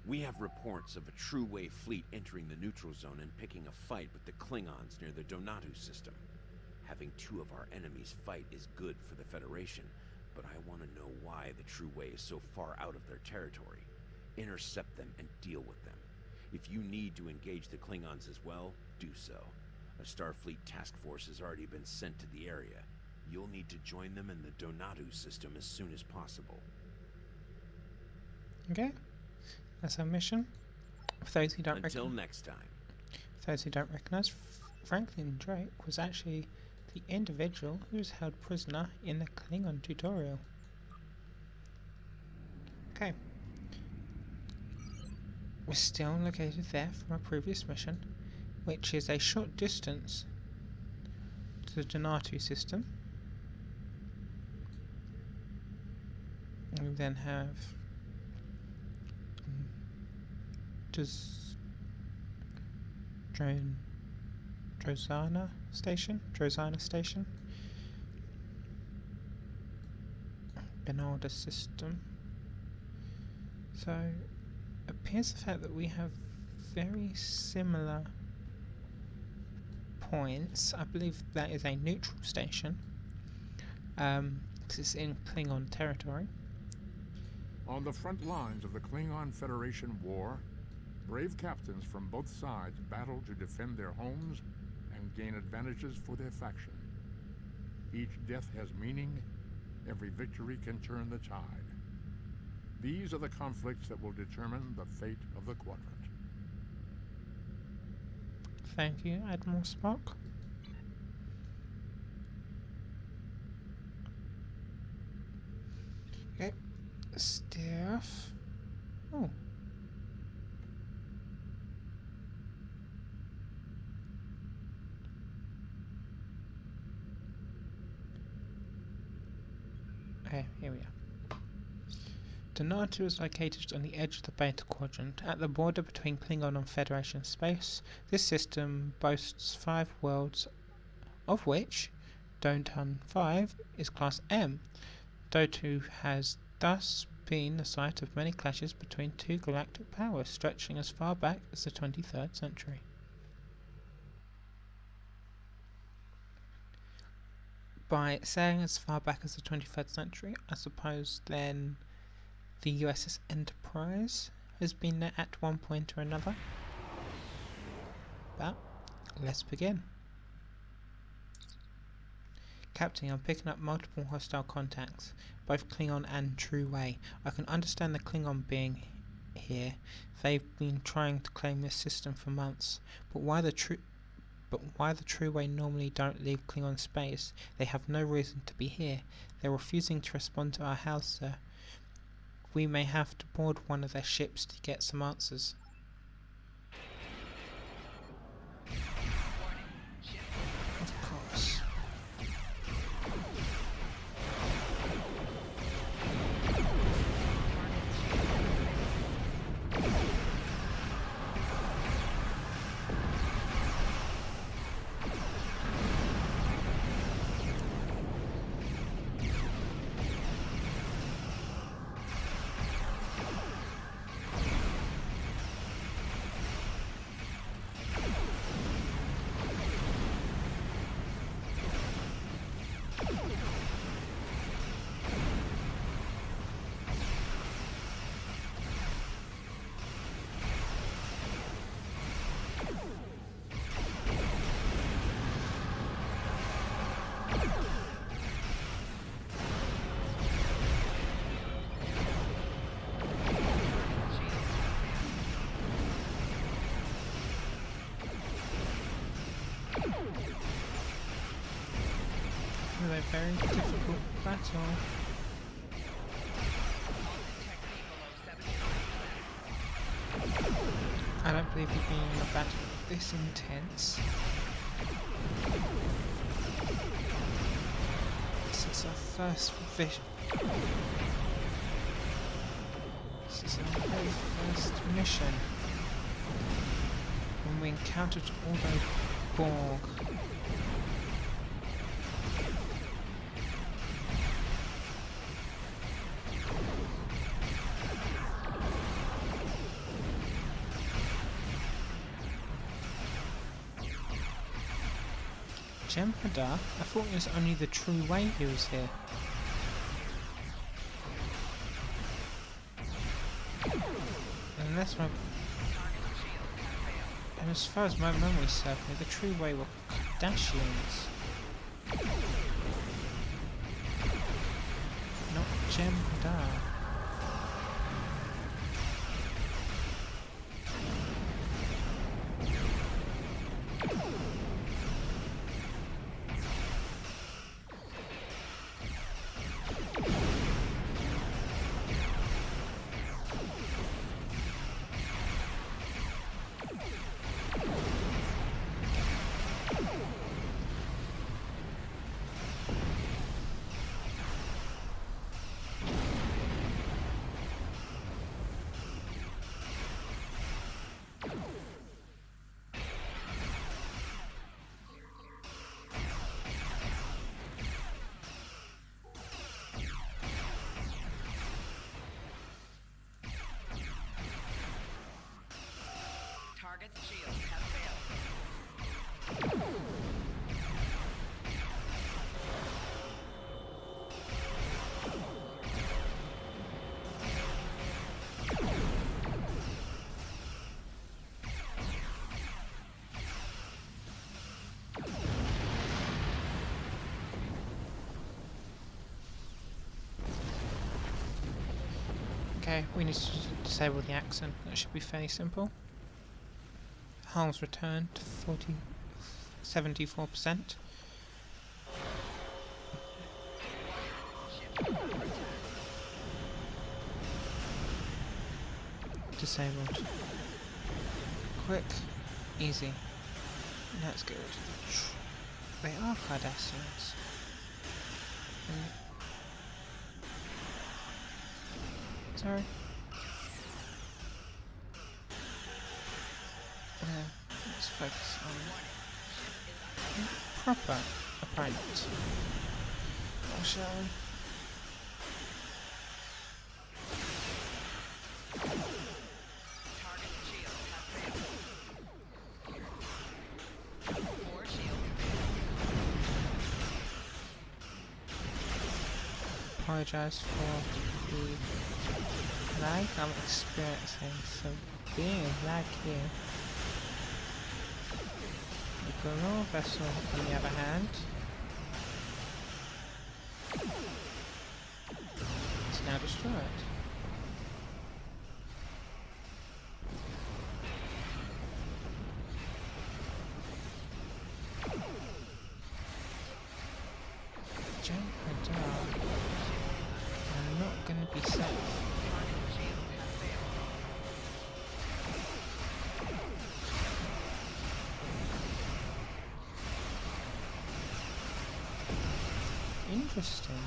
We have reports of a true wave fleet entering the neutral zone and picking a fight with the Klingons near the Donatu system. Having two of our enemies fight is good for the Federation, but I want to know why the true way is so far out of their territory. Intercept them and deal with them. If you need to engage the Klingons as well, do so. A Starfleet task force has already been sent to the area. You'll need to join them in the Donatu system as soon as possible. Okay, that's our mission. For those who don't Until next time. For those who don't recognise, Franklin Drake was actually the individual who was held prisoner in the Klingon tutorial. Okay. We're still located there from our previous mission, which is a short distance to the Donatu system. We then have Drozana Station, Benalda system. So appears the fact that we have very similar points. I believe that is a neutral station, because it's in Klingon territory. On the front lines of the Klingon Federation war, brave captains from both sides battle to defend their homes and gain advantages for their faction. Each death has meaning. Every victory can turn the tide. These are the conflicts that will determine the fate of the quadrant. Thank you, Admiral Spock. Okay, stuff. Oh. Okay, here we are. Donatu is located on the edge of the Beta Quadrant, at the border between Klingon and Federation space. This system boasts 5 worlds, of which Dontan 5 is Class M. Donatu has thus been the site of many clashes between two galactic powers, stretching as far back as the 23rd century. By saying as far back as the 23rd century, I suppose then the USS Enterprise has been there at one point or another. But let's begin. Captain, I'm picking up multiple hostile contacts, both Klingon and True Way. I can understand the Klingon being here. They've been trying to claim this system for months. But why the True Way normally don't leave Klingon space? They have no reason to be here. They're refusing to respond to our hail, sir. We may have to board one of their ships to get some answers. Of course. A very difficult battle. I don't believe we've been in a battle this intense. This is our first vision. This is our very first mission. When we encountered all those Borg. Jem'Hadar? I thought it was only the true way he was here. Unless my... And as far as my memory serves me, the true way were Kardashians. Not Jem'Hadar. Target's shields have failed. Okay, we need to disable the accent. That should be fairly simple. Hulls returned to 74%. Disabled. Quick, easy. That's good. They are Cardassians. Sorry. Let's focus on proper opponent. Or shall we? Target's shields have failed. 4 shields Apologise for the lag I'm experiencing. So being a lag here. The Galore vessel, on the other hand, is now destroyed. Jem'Hadar are not going to be safe. Interesting.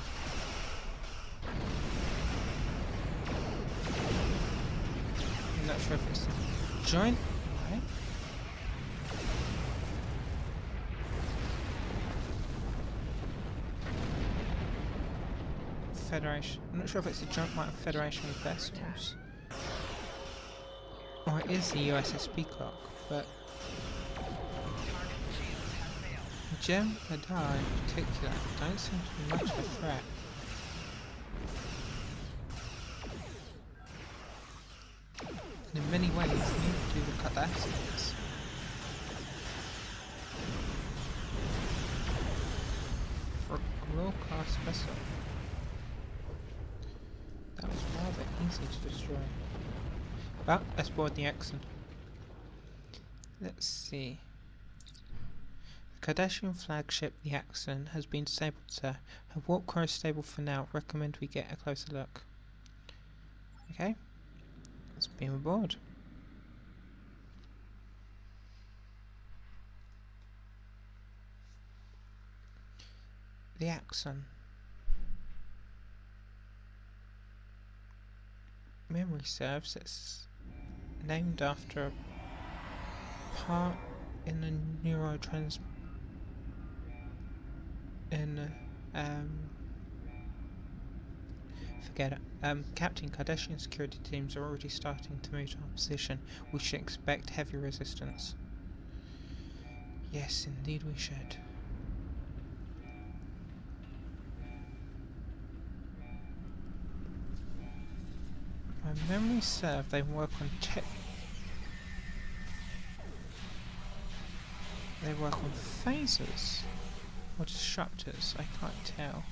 I'm not sure if it's a joint, right? Federation. I'm not sure if it's a joint right of Federation of vessels. Or it is the USS Peacock, but Jem'Hadar in particular don't seem to be much of a threat. And in many ways, neither do the Cardassians. For a Galore-class vessel, that was rather easy to destroy. But let's board the Exxon. Let's see. Cardassian flagship, the Axon, has been disabled, sir. Her warp core is stable for now. Recommend we get a closer look. Okay. Let's beam aboard. The Axon. Memory serves, it's named after a part in the neurotrans... Forget it. Captain, Kardashian security teams are already starting to move to our position. We should expect heavy resistance. Yes, indeed we should. My memory serves, they work on They work on phasers or disruptors, I can't tell.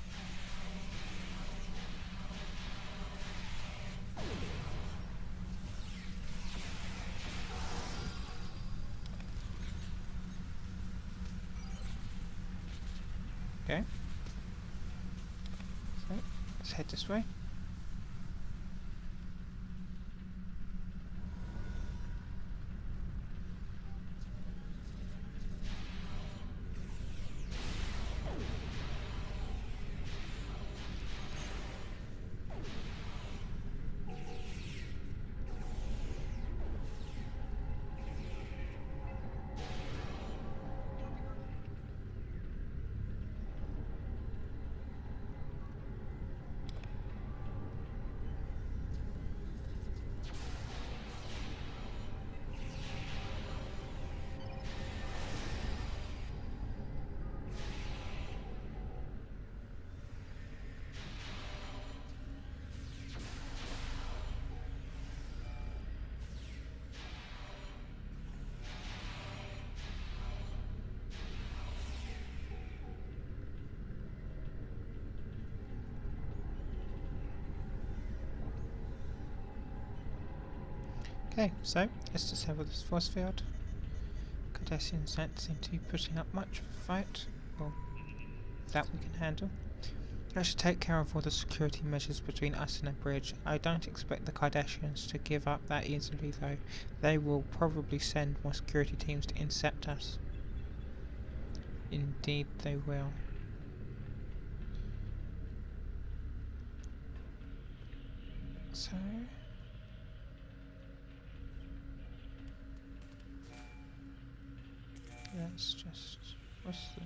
Okay. So, let's head this way. Okay, so let's disable this force field. Cardassians don't seem to be putting up much of a fight. Well, that we can handle. I should take care of all the security measures between us and the bridge. I don't expect the Cardassians to give up that easily though. They will probably send more security teams to intercept us. Indeed they will. So... let's just... what's the...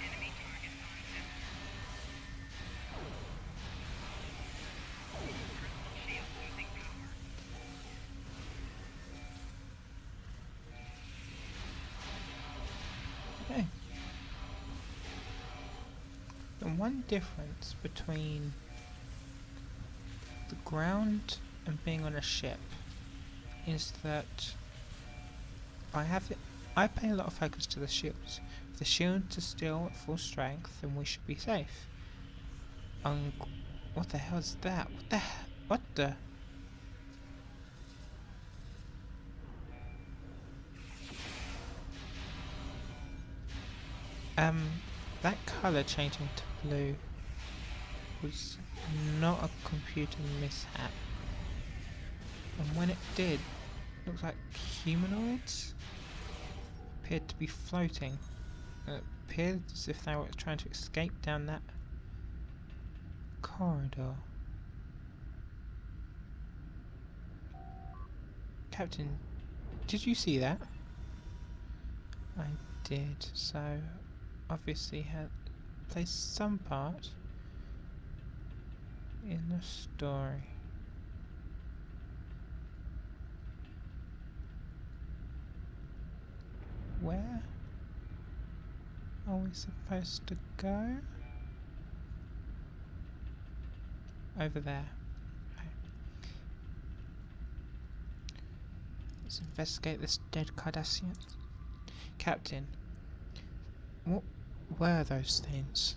Enemy target on set. Crystal shield losing power. Okay. The one difference between the ground and being on a ship is that I pay a lot of focus to the shields. If the shields are still at full strength, then we should be safe. What the hell is that? What the? That colour changing to blue was not a computer mishap. And when it did, it looked like humanoids appeared to be floating. It appeared as if they were trying to escape down that corridor. Captain, did you see that? I did, so obviously had played some part in the story. Where are we supposed to go? Over there. Okay. Let's investigate this dead Cardassian. Captain, what were those things?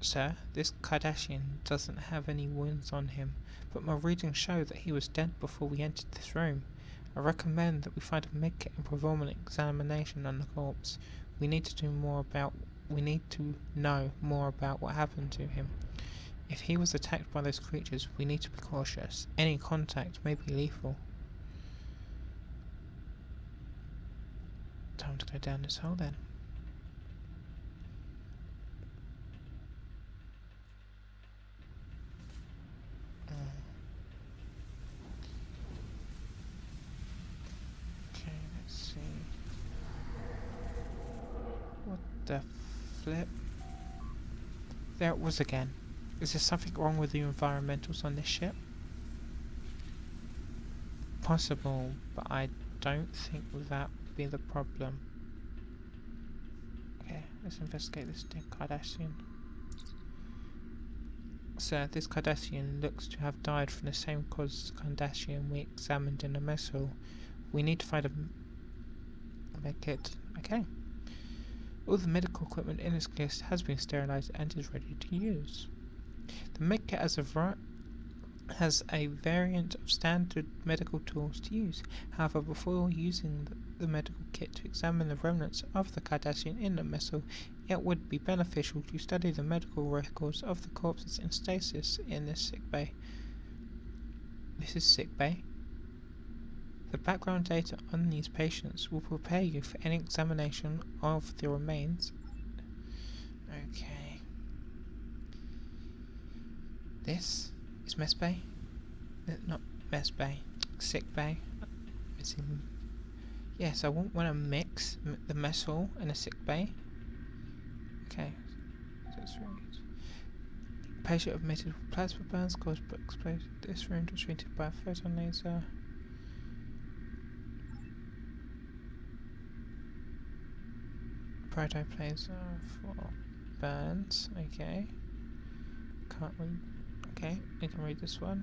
Sir, this Cardassian doesn't have any wounds on him, but my readings show that he was dead before we entered this room. I recommend that we find a medkit and perform an examination on the corpse. We need to know more about what happened to him. If he was attacked by those creatures, we need to be cautious. Any contact may be lethal. Time to go down this hole then. see. What the flip? There it was again. Is there something wrong with the environmentals on this ship? Possible, but I don't think that would be the problem. Okay, let's investigate this Cardassian. So, this Cardassian looks to have died from the same cause as the Cardassian we examined in the mess hall. We need to find a medkit. Okay. All the medical equipment in this list has been sterilized and is ready to use. The medkit has a variant of standard medical tools to use. However, before using the medical kit to examine the remnants of the Cardassian in the mess hall, it would be beneficial to study the medical records of the corpses in stasis in this sickbay. This is sickbay. The background data on these patients will prepare you for any examination of the remains. Okay. This is mess bay? Not mess bay. Sick bay. Yes, I won't want to mix the mess hall and a sick bay. Okay. That's right. Patient admitted with plasma burns caused by explosion. This wound was treated by a photon laser. Protoplasma for burns. Okay. Can't read. Okay, we can read this one.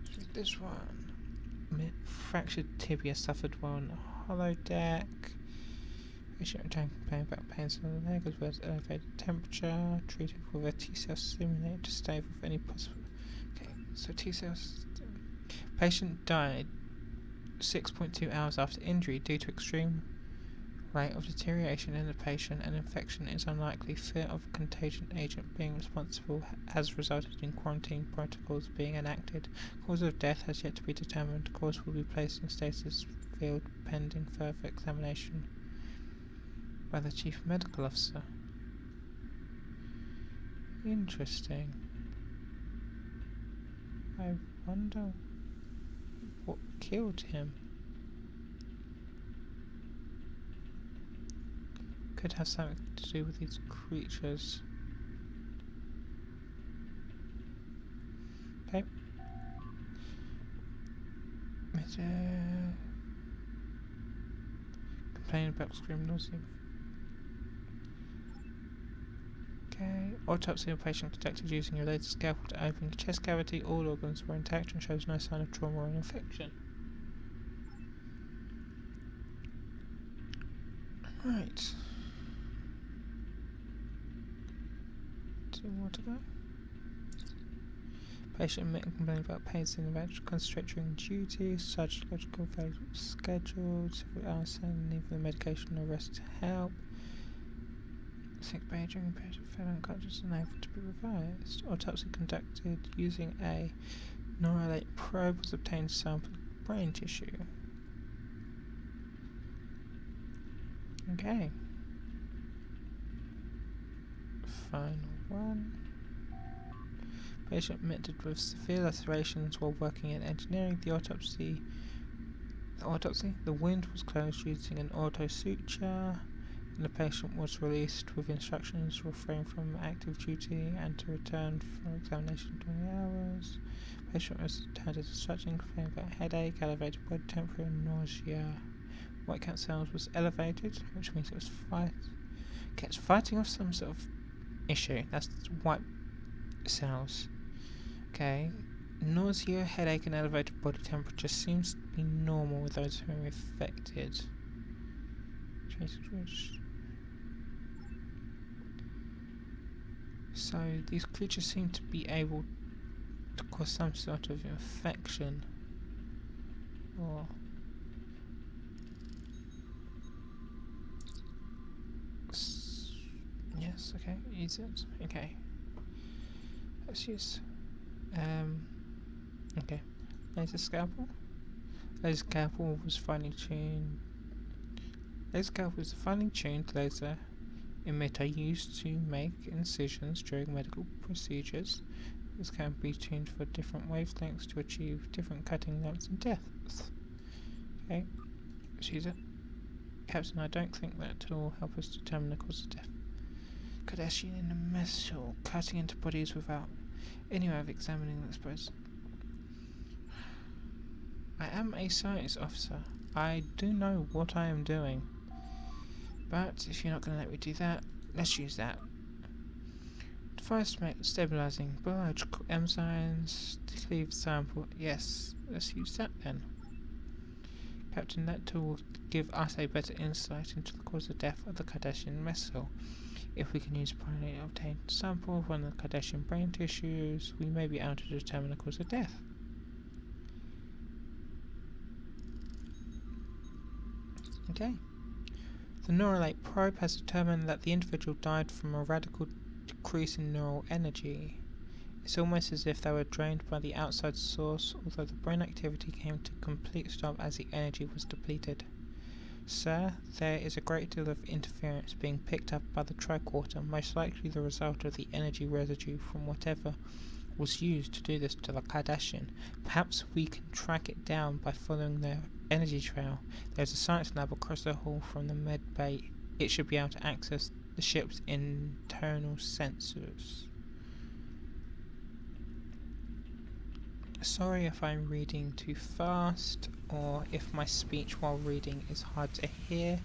Let's read this one. Fractured tibia suffered while on the holodeck. Patient returned complaining about pains in the leg as well as elevated temperature. Treated with a T-cell stimulator to stave off any possible. Okay, so T-cells. Patient died 6.2 hours after injury due to extreme rate of deterioration in the patient, and infection is unlikely. Fear of a contagion agent being responsible has resulted in quarantine protocols being enacted. Cause of death has yet to be determined. Cause will be placed in stasis field pending further examination by the Chief Medical Officer. Interesting. I wonder what killed him. Could have something to do with these creatures. Okay. Complaining about scream nausea. Okay. Autopsy of patient conducted using a laser scalpel to open the chest cavity. All organs were intact and shows no sign of trauma or infection. Right. 2 more to go. Patient admitted complaining about pains in the ventral, concentrate during duty, surgical phase scheduled, several hours and neither the medication or rest to help. Sick bay during patient fell unconscious and unable to be revised. Autopsy conducted using a neuralate probe was obtained sample of brain tissue. Okay. Final one. Patient admitted with severe lacerations while working in engineering. The wound was closed using an auto suture, and the patient was released with instructions to refrain from active duty and to return for examination in 20 hours. Patient was returned as instructing, complaining about headache, elevated body temperature, and nausea. White count cells was elevated, which means it was fighting off some sort of issue. That's white cells. Okay. Nausea, headache, and elevated body temperature seems to be normal with those who are affected. So these creatures seem to be able to cause some sort of infection. Or yes, okay, use it. Okay. Let's use okay. Laser scalpel. Laser scalpel was finely tuned. Laser scalpel is a finely tuned laser emitter used to make incisions during medical procedures. This can be tuned for different wavelengths to achieve different cutting lengths and depths. Okay. Let's use it. Captain, I don't think that will help us determine the cause of death. Kardashian in the missile, cutting into bodies without any way of examining the exposed. I am a science officer. I do know what I am doing. But if you're not going to let me do that, let's use that. Device stabilizing biological enzymes to cleave sample. Yes, let's use that then. Captain, that tool will give us a better insight into the cause of death of the Kardashian missile. If we can use a privately obtained sample of one of the Kardashian brain tissues, we may be able to determine the cause of death. Okay. The Neuralate probe has determined that the individual died from a radical decrease in neural energy. It's almost as if they were drained by the outside source, although the brain activity came to a complete stop as the energy was depleted. Sir, there is a great deal of interference being picked up by the tricorder, most likely the result of the energy residue from whatever was used to do this to the Kardashian. Perhaps we can track it down by following their energy trail. There's a science lab across the hall from the med bay. It should be able to access the ship's internal sensors. Sorry if I'm reading too fast, or if my speech while reading is hard to hear.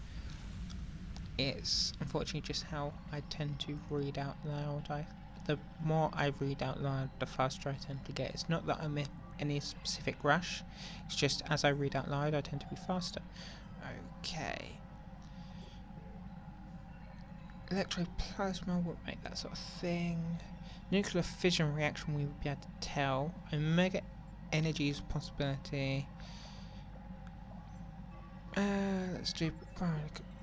It's unfortunately just how I tend to read out loud. The more I read out loud, the faster I tend to get. It's not that I'm in any specific rush, it's just as I read out loud I tend to be faster. Okay. Electroplasma would make that sort of thing. Nuclear fission reaction we would be able to tell. Omega energy is a possibility. Let's do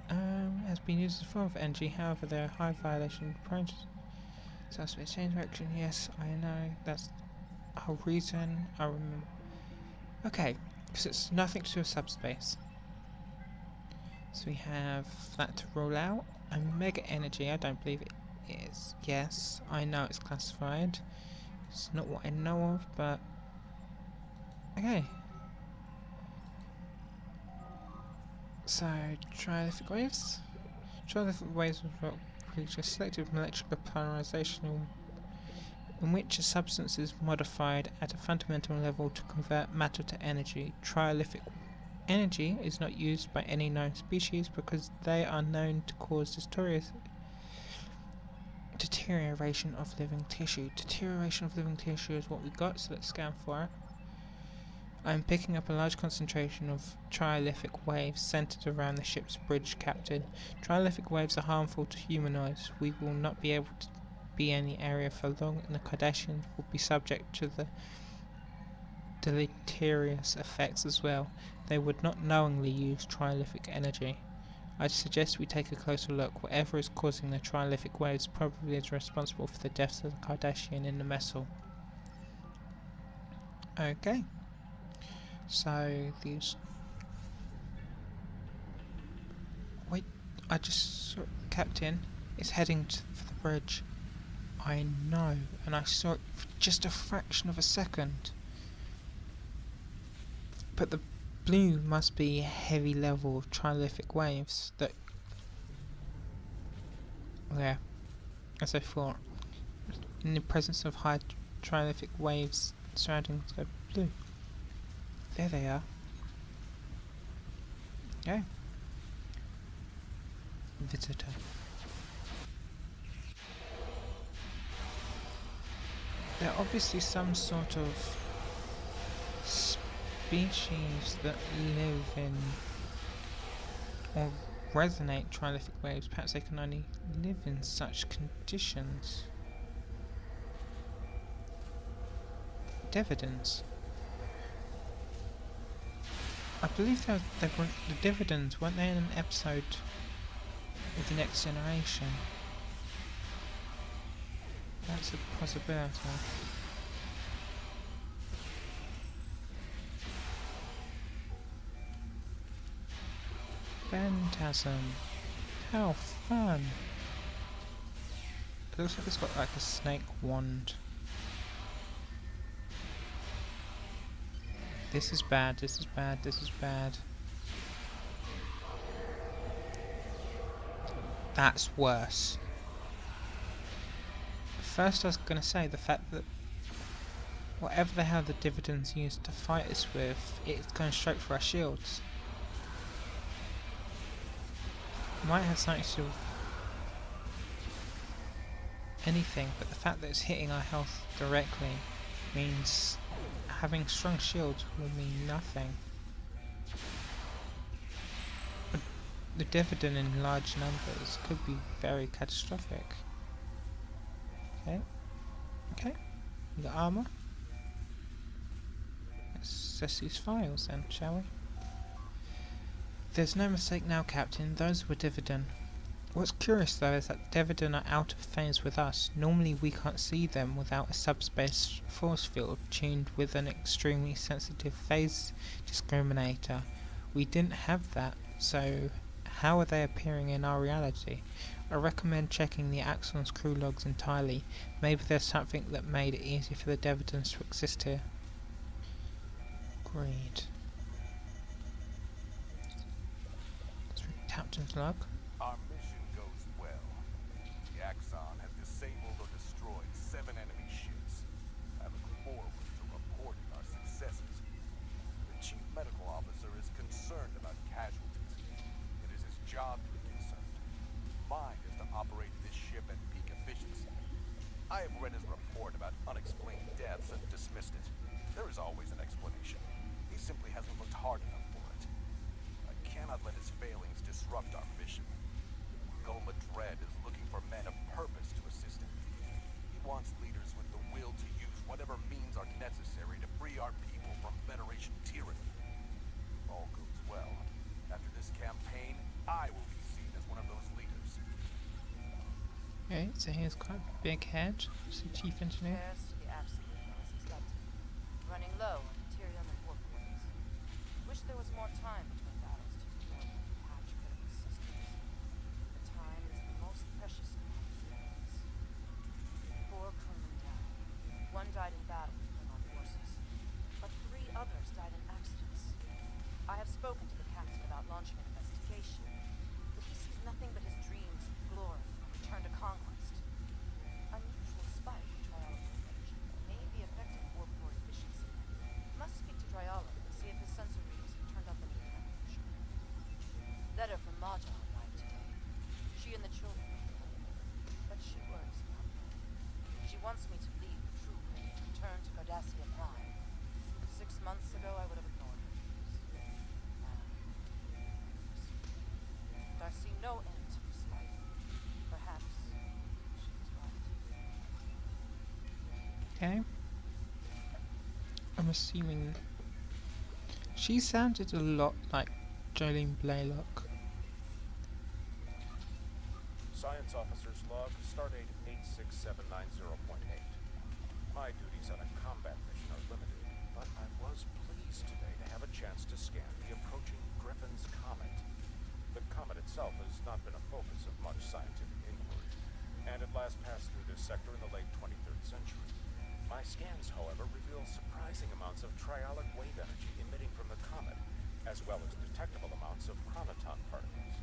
has been used as a form of energy, however there are high violation points. Subspace change reaction, yes, I know, that's a whole reason, I remember. Okay, because it's nothing to do with subspace. So we have that to roll out. Omega energy, I don't believe it is. Yes, I know it's classified. It's not what I know of, but okay. So, trialytic waves. Trialytic waves reach a selective molecular polarization in which a substance is modified at a fundamental level to convert matter to energy. Trialytic energy is not used by any known species because they are known to cause deterioration of living tissue. Deterioration of living tissue is what we got, so let's scan for it. I'm picking up a large concentration of trialytic waves centered around the ship's bridge, Captain. Trialytic waves are harmful to humanoids. We will not be able to be in the area for long, and the Kardashians will be subject to the deleterious effects as well. They would not knowingly use trialytic energy. I suggest we take a closer look. Whatever is causing the trialytic waves probably is responsible for the deaths of the Kardashian in the missile. Okay. So these. Wait, I just saw Captain is heading for the bridge. I know, and I saw it for just a fraction of a second. But the blue must be a heavy level of trialytic waves that. Yeah, as I thought. In the presence of high trialytic waves surrounding the blue. There they are. Okay. Visitor. They're obviously some sort of species that live in or resonate trialytic waves. Perhaps they can only live in such conditions. Dividends. I believe they were the dividends, weren't they, in an episode of The Next Generation? That's a possibility. Phantasm. How fun! It looks like it's got like a snake wand. This is bad, this is bad, this is bad. That's worse. First I was going to say the fact that whatever the hell the dividends used to fight us with, it's going straight for our shields. Might have something to do with anything, but the fact that it's hitting our health directly means having strong shields will mean nothing. The dividend in large numbers could be very catastrophic. Okay. Okay. We got armor. Let's assess these files then, shall we? There's no mistake now, Captain. Those were dividend. What's curious though is that dividend are out of phase with us. Normally we can't see them without a subspace force field tuned with an extremely sensitive phase discriminator. We didn't have that, so how are they appearing in our reality? I recommend checking the Axon's crew logs entirely. Maybe there's something that made it easy for the dividends to exist here. Agreed. Let's read Captain's log. Our mission goes well. The Axon has disabled or destroyed 7 enemy ships. I look forward to reporting our successes. The Chief Medical Officer is concerned about casualties. It is his job to be concerned. Mine is to operate this ship at peak efficiency. I have read his report about unexplained deaths and dismissed it. There is always an explanation. He simply hasn't looked hard enough for it. I cannot let his failings disrupt our mission. Goma Dread is looking for men of purpose to assist him. He wants leaders with the will to use whatever means are necessary to free our people from Federation tyranny. If all goes well, after this campaign, I will be seen as one of those leaders. Okay, so here's quite a big head. It's the Chief Engineer. Repairs to the absolute as expected. Running low on material and warp quarters. Wish there was more time between battles to deploy and patch critical systems. The time is the most precious commodity. 4 crewmen down. 1 died in battle with Klingon forces, but 3 others died in accidents. I have spoken to the captain about launching an investigation, but he sees nothing but his dreams of glory and return to conquest. Unusual spike in triology may be affecting warp core efficiency. Must speak to Triolo and see if his sensor readings have turned up any malfunction. Letter from Maja arrived today. She and the children are home, but she worries about me. She wants me to leave the troop and return to Cardassia Prime. 6 months ago, I would have ignored her views. Now, and I see no end to this fight. Perhaps she was right. Okay. I'm assuming she sounded a lot like Jolene Blaylock. Science Officer's Log, Stardate 86790.8. My duties on a combat mission are limited, but I was pleased today to have a chance to scan the approaching Griffin's Comet. The comet itself has not been a focus of much scientific inquiry, and it last passed through this sector in the late 23rd century. My scans, however, reveal surprising amounts of triolic wave energy emitting from the comet, as well as detectable amounts of chronoton particles.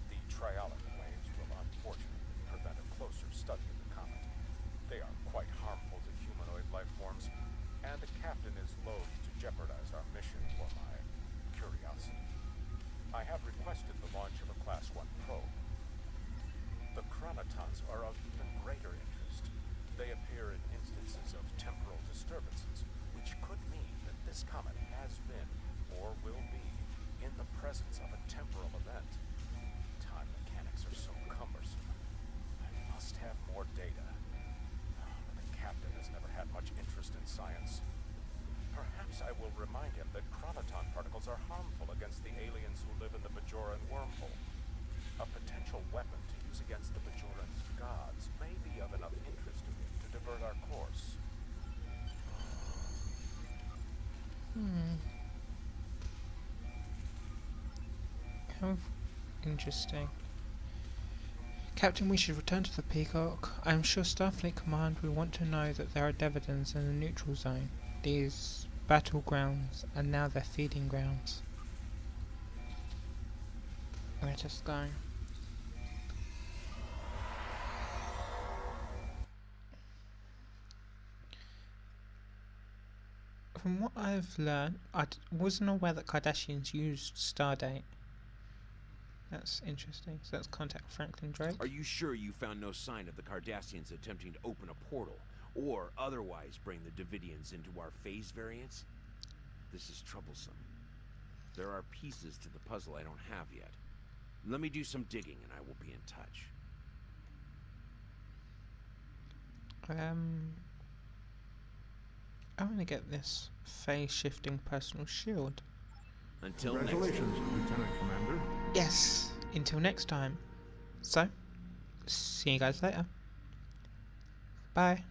The triolic waves will unfortunately prevent a closer study of the comet. They are quite harmful to humanoid life forms, and the captain is loath to jeopardize our mission for my curiosity. I have requested the launch of a Class 1 probe. The chronotons are of even greater interest. They appear in instances of temporal disturbances, which could mean that this comet has been, or will be, in the presence of a temporal event. Time mechanics are so cumbersome. I must have more data. But the captain has never had much interest in science. Perhaps I will remind him that chronoton particles are harmful against the aliens who live in the Bajoran wormhole. A potential weapon to use against the Bajoran gods may be of enough interest to him to divert our course. How interesting. Captain, we should return to the Peacock. I am sure Starfleet Command will want to know that there are dividends in the neutral zone. These battlegrounds are now their feeding grounds. Let us go. From what I've learned, wasn't aware that Kardashians used Stardate. That's interesting. So let's contact Franklin Drake. Are you sure you found no sign of the Cardassians attempting to open a portal, or otherwise bring the Davidians into our phase variants? This is troublesome. There are pieces to the puzzle I don't have yet. Let me do some digging and I will be in touch. I want to get this phase shifting personal shield. Until next Congratulations, Lieutenant Commander. Yes, until next time. So, see you guys later. Bye.